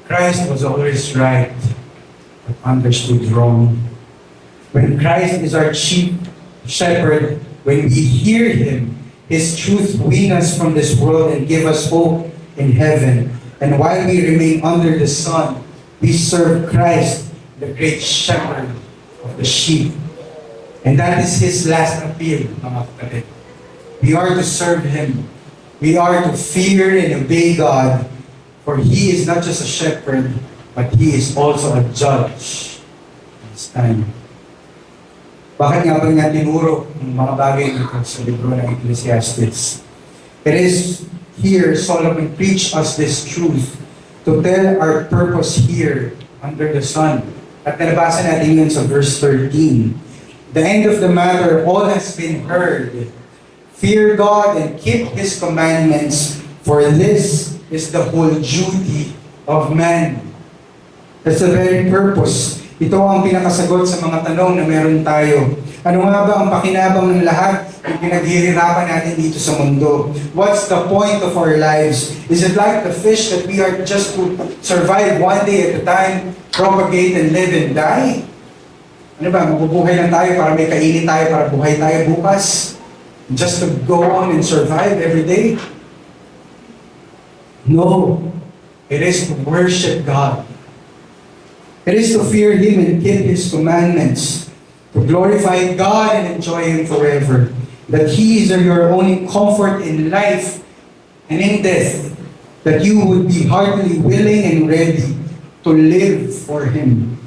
Christ was always right but understood wrong. When Christ is our chief shepherd, when we hear Him, His truth wean us from this world and give us hope in heaven. And while we remain under the sun, we serve Christ, the great shepherd of the sheep. And that is His last appeal, mga kapatid. We are to serve Him. We are to fear and obey God, for He is not just a shepherd, but He is also a judge in His time. Bakit nga ba niya tinuro ang mga bagay nito sa libro ng Ecclesiastes? It is here Solomon preached us this truth to tell our purpose here under the sun. At nabasa natin yun sa verse 13. The end of the matter, all has been heard. Fear God and keep His commandments, for this is the whole duty of man. That's the very purpose. Ito ang pinakasagot sa mga tanong na meron tayo. Ano nga ba ang pakinabang ng lahat ng pinaghihirapan natin dito sa mundo? What's the point of our lives? Is it like the fish that we are just to survive one day at a time, propagate and live and die? Ano ba, mabubuhay lang tayo para may kainin tayo, para buhay tayo bukas? Just to go on and survive every day? No. It is to worship God. It is to fear Him and keep His commandments, to glorify God and enjoy Him forever. That He is your only comfort in life and in death. That you would be heartily willing and ready to live for Him.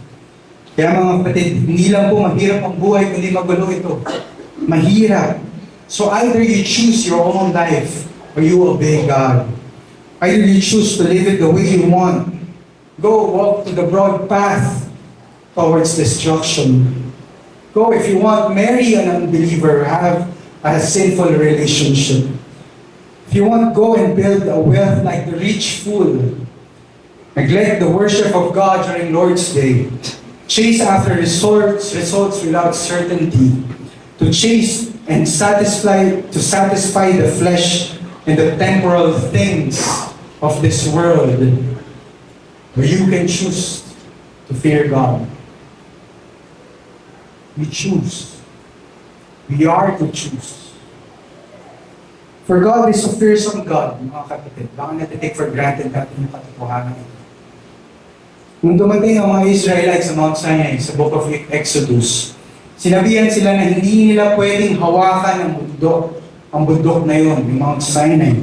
Kaya mga kapatid, hindi lang po mahirap ang buhay, kundi magulo ito. Mahirap. So either you choose your own life or you obey God. Either you choose to live it the way you want. Go walk to the broad path towards destruction. Go, if you want, marry an unbeliever, have a sinful relationship. If you want, go and build a wealth like the rich fool. Neglect the worship of God during Lord's Day. Chase after results without certainty. To chase and satisfy the flesh and the temporal things of this world. Where you can choose to fear God. We choose. We are to choose. For God is a fearsome God, mga kapatid. Baka natitake for granted natin yung katotohanan ito. Nung dumating ang mga Israelites sa Mount Sinai, sa Book of Exodus, sinabihan sila na hindi nila pwedeng hawakan ang bundok na yun, yung Mount Sinai.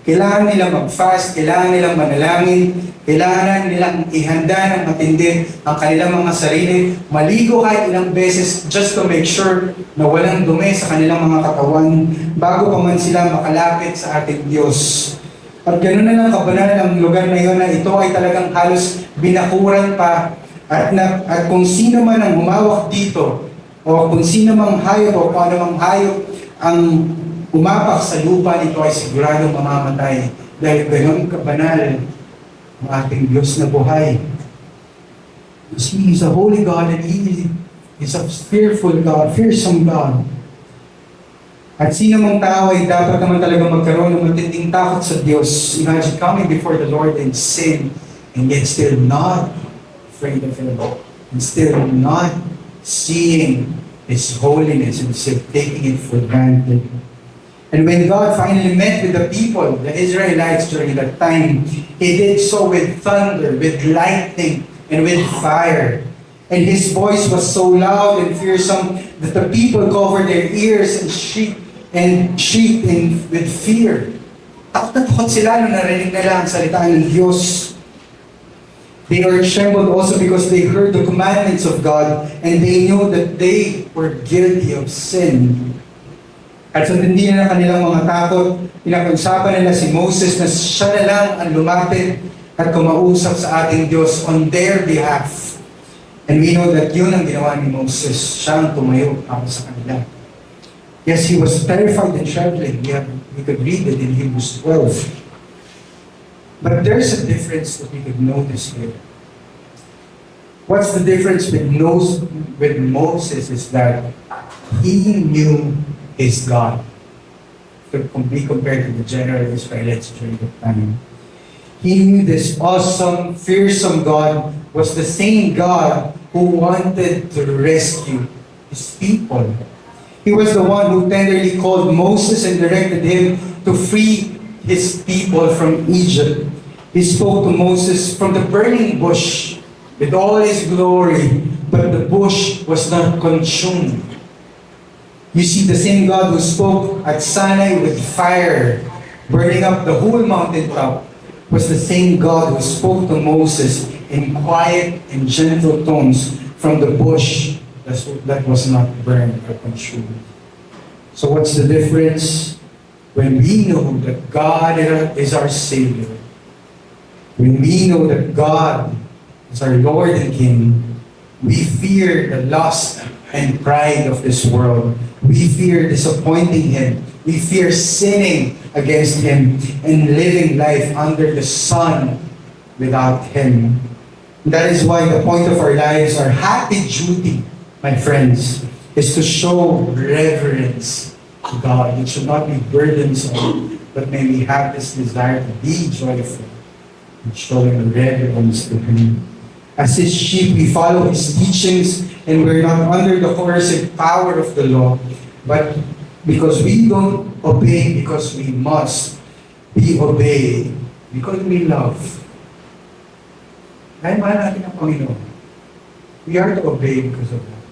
Kailangan nilang mag-fast, kailangan nilang manalangin, kailangan nilang ihanda ng matindi ang kanilang mga sarili, maligo kahit ilang beses just to make sure na walang dumi sa kanilang mga katawan bago pa man sila makalapit sa ating Diyos. At gano'n na lang kabanal ang lugar na yun na ito ay talagang halos binakuran pa at kung sino man ang humawak dito o kung sino mang hayop o kung ano mang hayop ang umapak sa lupa nito ay siguradong mamamatay dahil gano'n kabanal ang ating Diyos na buhay. He is a holy God and He is a fearful God, fearsome God. At sino mang tao ay dapat naman talaga magkaroon ng matinding takot sa Diyos. Imagine coming before the Lord in sin and yet still not afraid of Him. And still not seeing His holiness and still taking it for granted. And when God finally met with the people, the Israelites during that time, He did so with thunder, with lightning, and with fire. And His voice was so loud and fearsome that the people covered their ears and shrieked with fear. Takot na takot sila nung narinig nila ang salita ng Diyos. They were trembled also because they heard the commandments of God and they knew that they were guilty of sin. At sa hindi na kanilang mga takot, pinag-usapan nila si Moses na siya na lang ang lumapit at kumausap sa ating Diyos on their behalf. And we know that yun ang ginawa ni Moses. Siya ang tumayo para sa kanila. Yes, he was terrified and trembling. We could read it in Hebrews 12. But there's a difference that we could notice here. What's the difference with Moses is that he knew his God. To be compared to the general Israelites during the time. He knew this awesome, fearsome God was the same God who wanted to rescue His people. He was the one who tenderly called Moses and directed him to free his people from Egypt. He spoke to Moses from the burning bush with all his glory, but the bush was not consumed. You see, the same God who spoke at Sinai with fire, burning up the whole mountaintop, was the same God who spoke to Moses in quiet and gentle tones from the bush that was not burned or consumed. So what's the difference? When we know that God is our Savior, when we know that God is our Lord and King, we fear the lust and pride of this world. We fear disappointing Him. We fear sinning against Him and living life under the sun without Him. That is why the point of our lives, our happy duty, my friends, is to show reverence to God. It should not be burdensome, but may we have this desire to be joyful and showing reverence to Him. As His sheep, we follow His teachings and we're not under the coercive power of the law, but because we don't obey because we must, we obey because we love. Dahil mahal natin ang Panginoon. We are to obey because of that.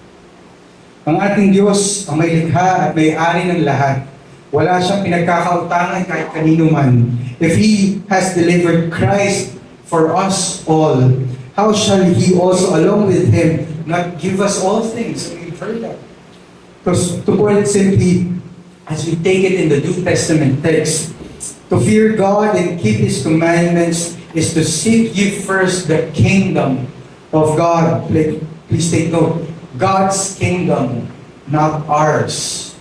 Ang ating Diyos, ang may likha at may-ari ng lahat, wala siyang pinagkakautangan kahit kanino man. If He has delivered Christ for us all, how shall He also, along with Him, not give us all things? We've heard that. Because to put it simply, as we take it in the New Testament text, to fear God and keep His commandments is to seek ye first the kingdom of God. Please take note, God's kingdom, not ours.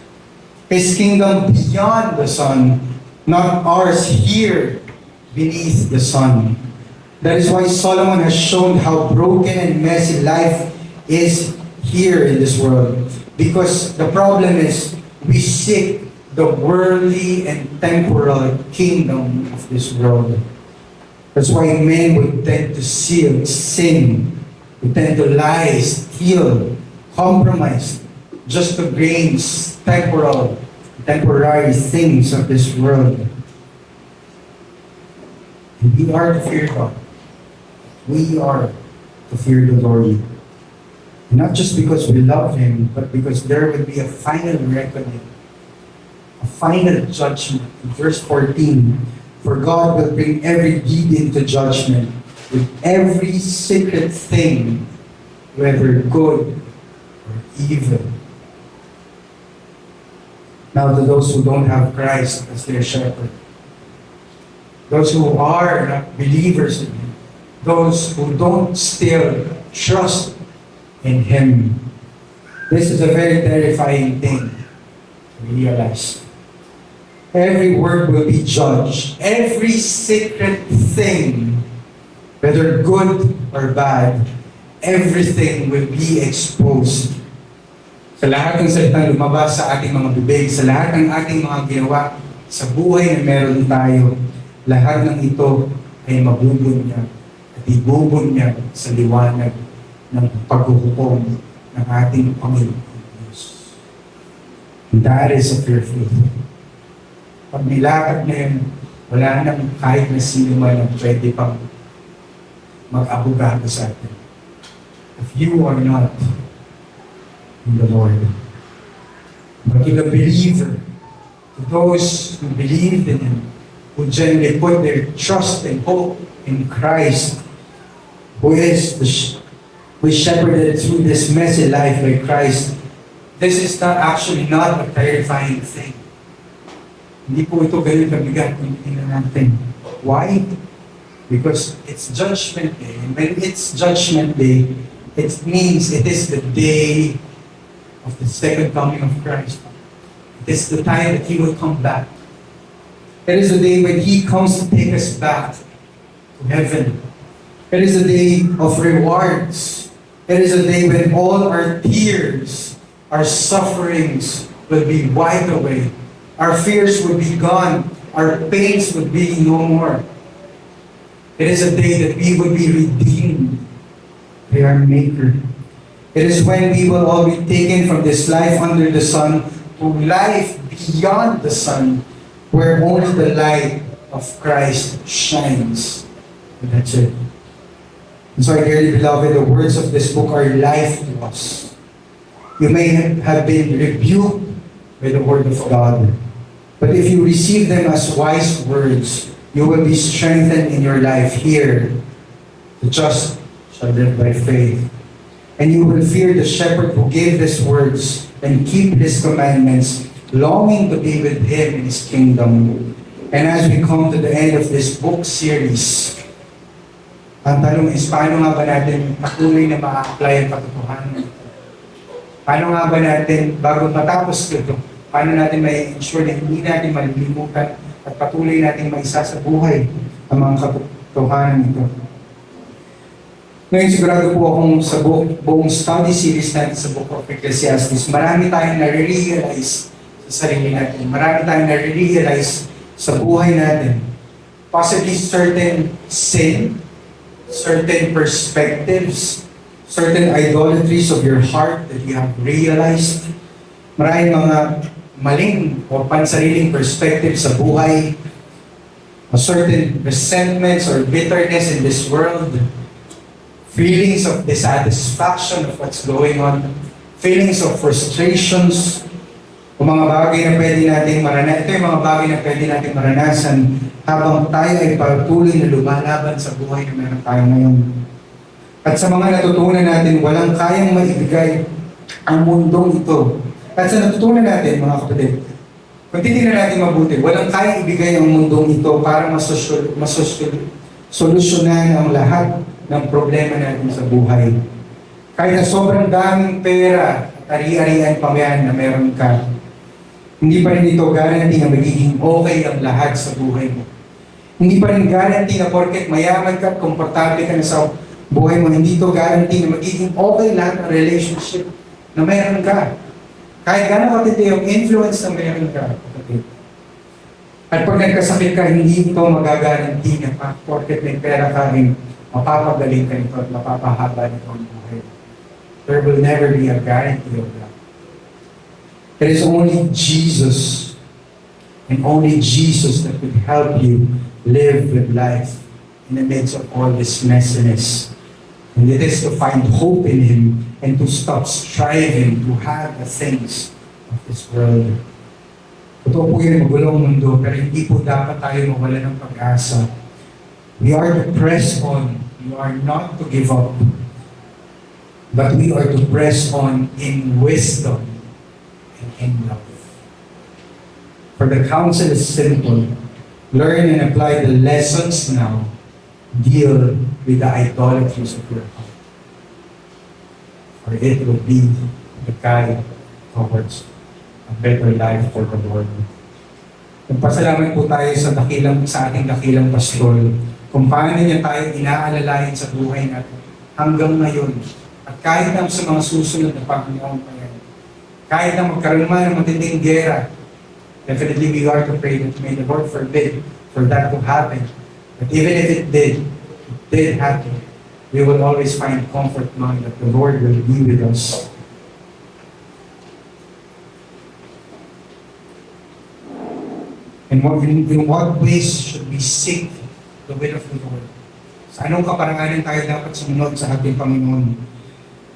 His kingdom beyond the sun, not ours here beneath the sun. That is why Solomon has shown how broken and messy life is here in this world. Because the problem is, we seek the worldly and temporal kingdom of this world. That's why men would tend to sin, would tend to lie, steal, compromise, just to gain temporary things of this world. And we are to fear God. We are to fear the Lord. Not just because we love Him, but because there will be a final reckoning, a final judgment. In verse 14, for God will bring every deed into judgment with every secret thing, whether good or evil. Now to those who don't have Christ as their shepherd, those who are not believers in Him, those who don't still trust in Him. This is a very terrifying thing to realize. Every word will be judged. Every secret thing, whether good or bad, everything will be exposed. Sa lahat ng salitang lumabas sa ating mga bibig, sa lahat ng ating mga ginawa, sa buhay na meron tayo, lahat ng ito ay mabubunyag at ibubunyag sa liwanag ng paghuhukom ng ating Panginoon Diyos. And that is a fearful thing. Pag nilakad na yun, wala nang kahit na sino man ang pwede pang mag-abogado sa atin. If you are not in the Lord, but to the believer, to those who believed in Him, who genuinely put their trust and hope in Christ, who is shepherded through this messy life by Christ, this is not a terrifying thing. Hindi po ito ganun kabigat kung tingnan natin. Why? Because it's Judgment Day. And when it's Judgment Day, it means it is the day of the second coming of Christ. It is the time that He will come back. It is the day when He comes to take us back to heaven. It is the day of rewards. It is the day when all our tears, our sufferings will be wiped away. Our fears will be gone. Our pains will be no more. It is a day that we will be redeemed by our Maker. It is when we will all be taken from this life under the sun to life beyond the sun, where only the light of Christ shines. And that's it. And so, dearly beloved, the words of this book are life to us. You may have been rebuked by the Word of God, but if you receive them as wise words, you will be strengthened in your life here. The just shall live by faith. And you will fear the shepherd who gave these words and keep His commandments, longing to be with Him in His kingdom. And as we come to the end of this book series, ang tanong is, paano nga ba natin patuloy na ma-apply ang katotohanan ito? Paano nga ba natin, bago matapos ito, paano natin may ensure na hindi natin malilimutan at patuloy natin maisa sa buhay ang mga katotohanan ito? Ngayon, sigurado po akong sa buong study series natin sa Book of Ecclesiastes, marami tayong nare-realize sa sarili natin. Marami tayong nare-realize sa buhay natin. Possibly certain sin, certain perspectives, certain idolatries of your heart that you have realized. Maraming mga maling o pansariling perspective sa buhay. Certain resentments or bitterness in this world. Feelings of dissatisfaction of what's going on. Feelings of frustrations. O mga bagay na pwede natin maranasan. Ito yung mga bagay na pwede natin maranasan habang tayo ay patuloy na lumalaban sa buhay na meron tayo ngayon. At sa mga natutunan natin, walang kayang maibigay ang mundong ito. At sa natutunan natin, mga kapatid, kung titignan natin mabuti, walang kayang ibigay ang mundong ito para masolusyonan ang lahat ng problema natin sa buhay. Kahit na sobrang daming pera at ari-arian pa yan na meron ka, hindi pa rin ito guarantee na magiging okay ang lahat sa buhay mo. Hindi pa rin guarantee na porket mayaman ka at komportable ka na sa buhay mo, hindi ito guarantee na magiging okay lahat ng relationship na meron ka. Kahit gano'n katindi yung influence na meron ka. At pag nagkasakit ka, hindi ito magagaranti na porket may pera ka rin, mapapagaling ka nito at mapapahaba nito ang buhay. There will never be a guarantee of that. It is only Jesus and only Jesus that could help you live with life in the midst of all this messiness. And it is to find hope in Him and to stop striving to have the things of this world. Totoo po yun, magulong mundo, pero hindi po dapat tayo mawala ng pag-asa. We are to press on. We are not to give up. But we are to press on in wisdom and in love. For the counsel is simple. Learn and apply the lessons now. Deal with the idolatries of your heart. For it will be the guide towards a better life for the Lord. Nagpasalamat po tayo sa ating dakilang pastol, kung paano niya tayo inaalalayan sa buhay natin hanggang ngayon. At kahit na sa mga susunod na Panginoon pa yan, kahit na magkaroon man ng matinding gera, definitely we are to pray that may the Lord forbid for that to happen. But even if it did happen, we will always find comfort knowing that the Lord will be with us. In what ways should we seek the will of the Lord? Sa anong kaparangalan tayo dapat sumunod sa ating Panginoon?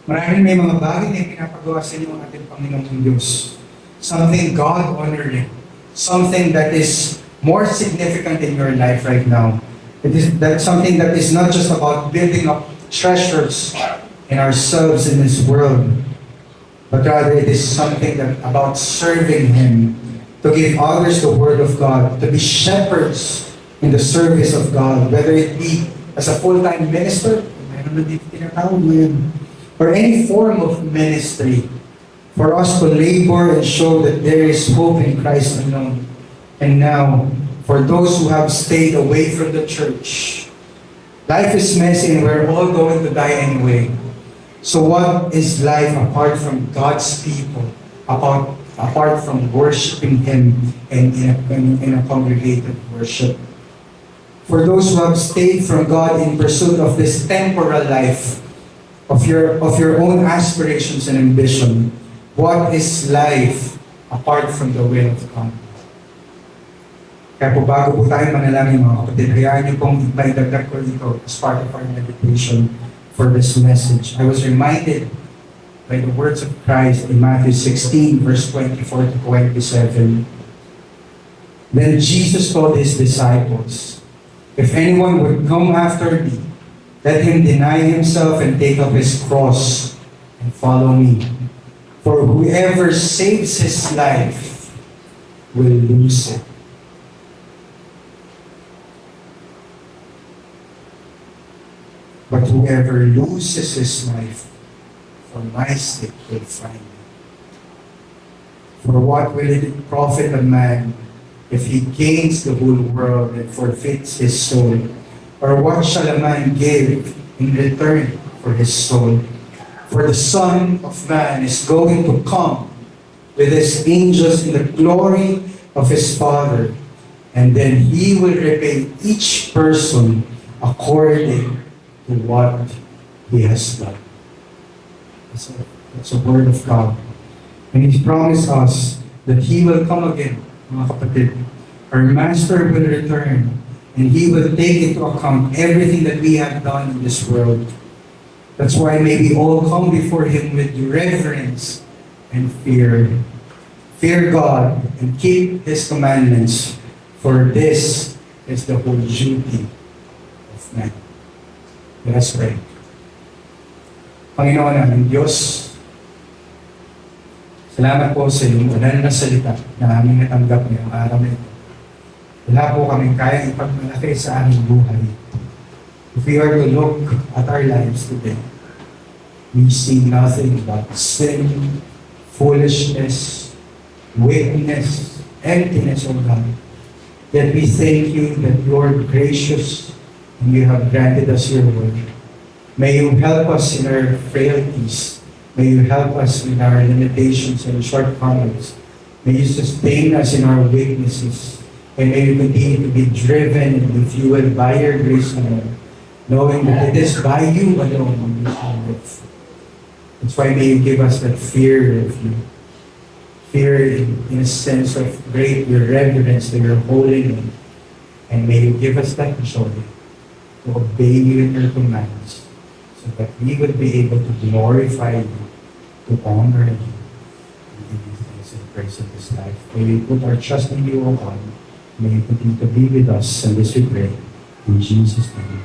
Maraming may mga bagay na pinapagawa sa inyo ang ating Panginoong Diyos. Something God-honoring. Something that is more significant in your life right now. That's something that is not just about building up treasures in ourselves in this world, but rather it is something that about serving Him, to give others the Word of God, to be shepherds in the service of God, whether it be as a full-time minister, or any form of ministry, for us to labor and show that there is hope in Christ alone. And now, for those who have stayed away from the church, life is messy and we're all going to die anyway. So what is life apart from God's people, apart from worshiping Him and in a congregated worship? For those who have stayed from God in pursuit of this temporal life, of your own aspirations and ambition, what is life apart from the will of God? Kaya po bago po tayo manalangin mga kapatid, hayaan niyo pong maidagdag ko dito as part of our meditation for this message. I was reminded by the words of Christ in Matthew 16, verse 24 to 27. Then Jesus told His disciples, "If anyone would come after me, let him deny himself and take up his cross and follow me. For whoever saves his life will lose it. But whoever loses his life for my sake will find it. For what will it profit a man if he gains the whole world and forfeits his soul? Or what shall a man give in return for his soul? For the Son of Man is going to come with His angels in the glory of His Father, and then He will repay each person according to what he has done." That's a word of God. And He's promised us that He will come again, mga kapatid. Our Master will return, and He will take into account everything that we have done in this world. That's why may we all come before Him with reverence and fear. Fear God and keep His commandments, for this is the whole duty of man. Let us pray. Panginoon namin Diyos, salamat po sa iyong banal na salita na aming natanggap ngayong araw na ito. Wala po kaming kayang ipagmalaki sa aming buhay. If we are to look at our lives today, we see nothing but sin, foolishness, weakness, emptiness, O God. Yet we thank You that You are gracious and You have granted us Your word. May You help us in our frailties. May You help us in our limitations and shortcomings. May You sustain us in our weaknesses. And may we continue to be driven and be fueled by Your grace alone, knowing that it is by You alone we shall live. That's why may You give us that fear of You. Fear in a sense of great reverence to Your holy name. And may You give us that joy to obey You in Your commands, so that we would be able to glorify You, to honor You, and give You thanks and praise in this life. May we put our trust in You, O God. May You continue to be with us, and this we pray in Jesus' name.